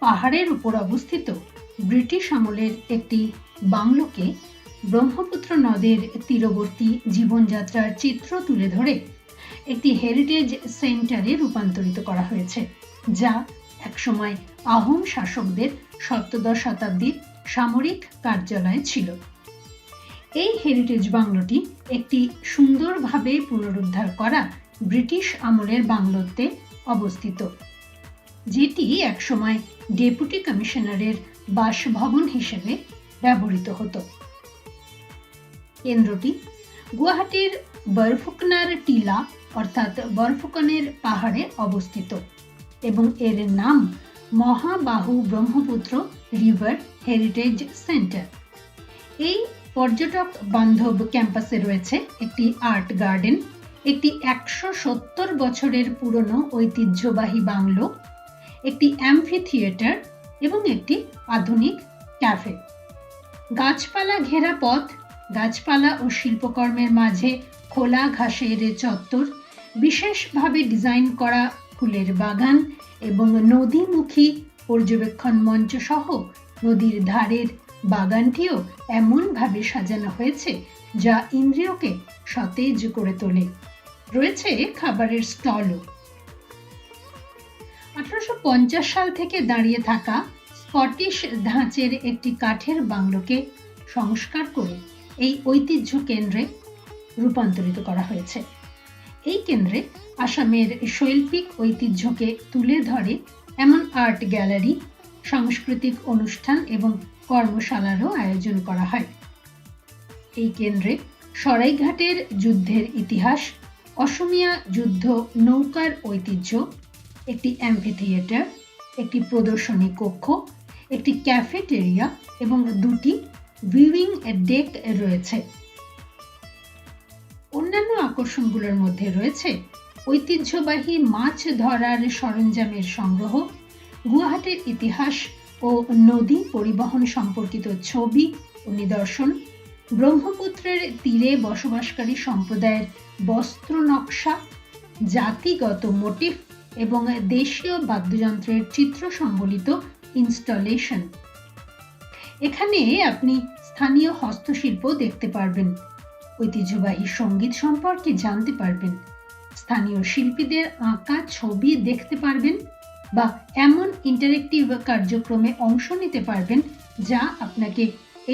পাহাড়ের উপর অবস্থিত ব্রিটিশ আমলের একটি বাংলোকে ব্রহ্মপুত্র নদের তীরবর্তী জীবনযাত্রার চিত্র তুলে ধরে একটি হেরিটেজ সেন্টারে রূপান্তরিত করা হয়েছে, যা একসময় আহোম শাসকদের সপ্তদশ শতাব্দীর সামরিক কার্যালয় ছিল। এই হেরিটেজ বাংলোটি একটি সুন্দরভাবে পুনরুদ্ধার করা ব্রিটিশ আমলের বাংলোতে অবস্থিত, যেটি একসময় ডেপুটি কমিশনারের বাসভবন হিসেবে ব্যবহৃত হতো। কেন্দ্রটি গুয়াহাটির বরফুকনার টিলা অর্থাৎ বরফুকনের পাহাড়ে অবস্থিত এবং এর নাম মহাবাহু ব্রহ্মপুত্র রিভার হেরিটেজ সেন্টার। এই পর্যটক বান্ধব ক্যাম্পাসে রয়েছে একটি আর্ট গার্ডেন, একটি 170 বছরের পুরনো ঐতিহ্যবাহী বাংলো, একটি অ্যাম্ফি থিয়েটার এবং একটি আধুনিক ক্যাফে। গাছপালা ঘেরা পথ, গাছপালা ও শিল্পকর্মের মাঝে খোলা ঘাসের চত্বর, বিশেষভাবে ডিজাইন করা ফুলের বাগান এবং নদীমুখী পর্যবেক্ষণ মঞ্চ সহ নদীর ধারের বাগানটিও এমনভাবে সাজানো হয়েছে যা ইন্দ্রিয়কে সতেজ করে তোলে। রয়েছে খাবারের স্টলও। 1850 সাল থেকে দাঁড়িয়ে থাকা স্কটিশ ধাঁচের একটি কাঠের বাংলোকে সংস্কার করে এই ঐতিহ্য কেন্দ্রে রূপান্তরিত করা হয়েছে। এই কেন্দ্রে আসামের শৈল্পিক ঐতিহ্যকে তুলে ধরে এমন আর্ট গ্যালারি, সাংস্কৃতিক অনুষ্ঠান এবং কর্মশালারও আয়োজন করা হয়। এই কেন্দ্রে সরাইঘাটের যুদ্ধের ইতিহাস, অসমীয়া যুদ্ধ নৌকার ঐতিহ্য, একটি অ্যাম্ফি থিয়েটার, একটি প্রদর্শনী কক্ষ, একটি ক্যাফেটেরিয়া এবং দুটি ভিউইং ডেক রয়েছে। অন্যান্য আকর্ষণগুলোর মধ্যে রয়েছে ঐতিহ্যবাহী মাছ ধরার সরঞ্জামের সংগ্রহ, গুয়াহাটির ইতিহাস ও নদী পরিবহন সম্পর্কিত ছবি ও নিদর্শন, ব্রহ্মপুত্রের তীরে বসবাসকারী সম্প্রদায়ের বস্ত্র নকশা, জাতিগত মোটিফ এবং দেশীয় বাদ্যযন্ত্রের চিত্র সম্বলিত ইনস্টলেশন। এখানে আপনি স্থানীয় হস্তশিল্প দেখতে পারবেন, ঐতিহ্যবাহী সঙ্গীত সম্পর্কে জানতে পারবেন, স্থানীয় শিল্পীদের আঁকা ছবি দেখতে পারবেন বা এমন ইন্টারেক্টিভ কার্যক্রমে অংশ নিতে পারবেন যা আপনাকে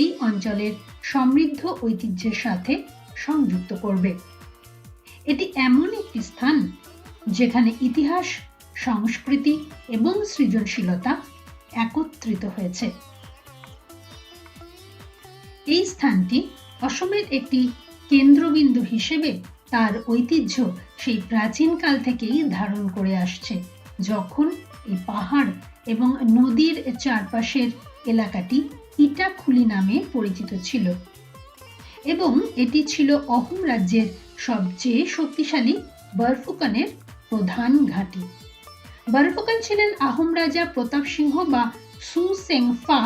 এই অঞ্চলের সমৃদ্ধ ঐতিহ্যের সাথে সংযুক্ত করবে। এটি এমন একটি স্থান যেখানে ইতিহাস, সংস্কৃতি এবং সৃজনশীলতা একত্রিত হয়েছে। এই স্থানটি অসমের একটি কেন্দ্রবিন্দু হিসেবে তার ঐতিহ্য সেই প্রাচীনকাল থেকেই ধারণ করে আসছে, যখন এই পাহাড় এবং নদীর চারপাশের এলাকাটি ইটাখুলি নামে পরিচিত ছিল এবং এটি ছিল অহোম রাজ্যের সবচেয়ে শক্তিশালী বরফুকনের প্রধান ঘাঁটি। বরফুকন ছিলেন আহোম রাজা প্রতাপ সিংহ বা সুসেংফা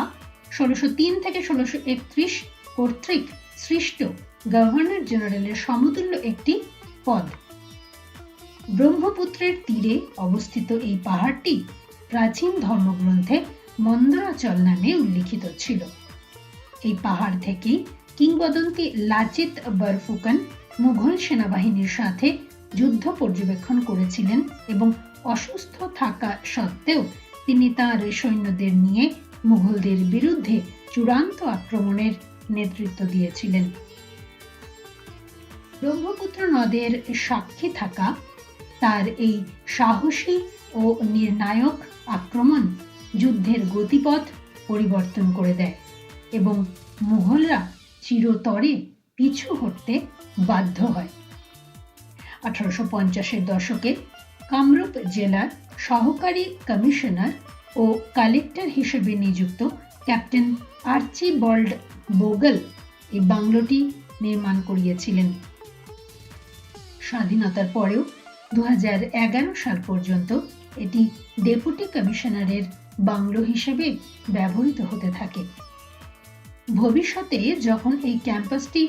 1603 থেকে 1631 কর্তৃক সৃষ্ট গভর্নর জেনারেলের সমতুল্য একটি পদ। ব্রহ্মপুত্রের তীরে অবস্থিত এই পাহাড়টি প্রাচীন ধর্মগ্রন্থে মন্দরাচল নামে উল্লিখিত ছিল। এই পাহাড় থেকেই কিংবদন্তি লাচিত বরফুকন মুঘল সেনাবাহিনীর সাথে যুদ্ধ পর্যবেক্ষণ করেছিলেন এবং অসুস্থ থাকা সত্ত্বেও তিনি তাঁর সৈন্যদের নিয়ে মুঘলদের বিরুদ্ধে চূড়ান্ত আক্রমণের নেতৃত্ব দিয়েছিলেন। ব্রহ্মপুত্র নদের সাক্ষী থাকা তার এই সাহসী ও নির্ণায়ক আক্রমণ যুদ্ধের গতিপথ পরিবর্তন করে দেয় এবং মুঘলরা চিরতরে পিছু হটতে বাধ্য হয়। 1850-এর দশকে কামরূপ জেলার সহকারী কমিশনার ও কালেক্টর হিসেবে নিযুক্ত ক্যাপ্টেন আর্চিবাল্ড বোগল এই বাংলোটি নির্মাণ করিয়েছিলেন। স্বাধীনতার পরেও 2011 সাল পর্যন্ত এটি ডেপুটি কমিশনারের বাংলো হিসেবে ব্যবহৃত হতে থাকে। ভবিষ্যতে যখন এই ক্যাম্পাসটি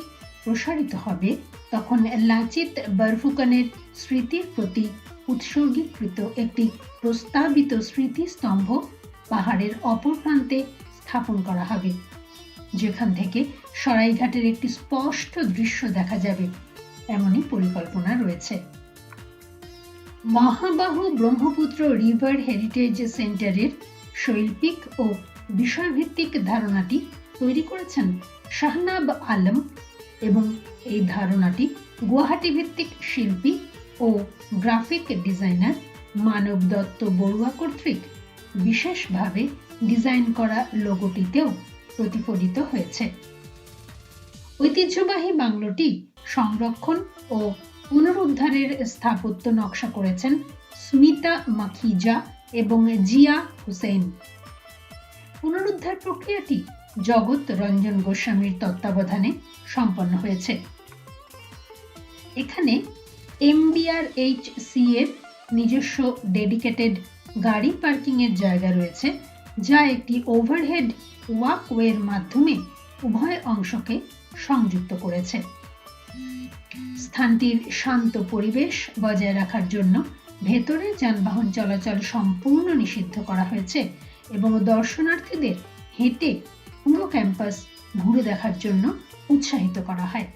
প্রসারিত হবে তখন লাচিত বরফুকনের স্মৃতির প্রতি উৎসর্গীকৃত একটি প্রস্তাবিত স্মৃতিস্তম্ভ পাহাড়ের অপর প্রান্তে স্থাপন করা হবে, যেখান থেকে সরাইঘাটের একটি স্পষ্ট দৃশ্য দেখা যাবে এমনই পরিকল্পনা রয়েছে। মহাবাহু ব্রহ্মপুত্র রিভার হেরিটেজ সেন্টারের শৈল্পিক ও বিষয়ভিত্তিক ধারণাটি তৈরি করেছেন শাহনাব আলম এবং এই ধারণাটি গুয়াহাটি ভিত্তিক শিল্পী ও গ্রাফিক ডিজাইনার মানব দত্ত বড়ুয়া কর্তৃক বিশেষভাবে ডিজাইন করা লোগোটিতেও প্রতিফলিত হয়েছে। ঐতিহ্যবাহী বাংলোটি সংরক্ষণ ও পুনরুদ্ধারের স্থাপত্য নকশা করেছেন স্মিতা মাখিজা এবং জিয়া হুসেন। পুনরুদ্ধার প্রক্রিয়াটি জগৎ রঞ্জন গোস্বামীর তত্ত্বাবধানে সম্পন্ন হয়েছে। এখানে MBRHC এর নিজস্ব ডেডিকেটেড গাড়ি পার্কিং এর জায়গা রয়েছে, যা একটি ওভারহেড ওয়াকওয়ের মাধ্যমে উভয় অংশকে সংযুক্ত করেছে। স্থানটির শান্ত পরিবেশ বজায় রাখার জন্য ভেতরে যানবাহন চলাচল সম্পূর্ণ নিষিদ্ধ করা হয়েছে এবং দর্শনার্থীদের হেঁটে পুরো ক্যাম্পাস ঘুরে দেখার জন্য উৎসাহিত করা হয়।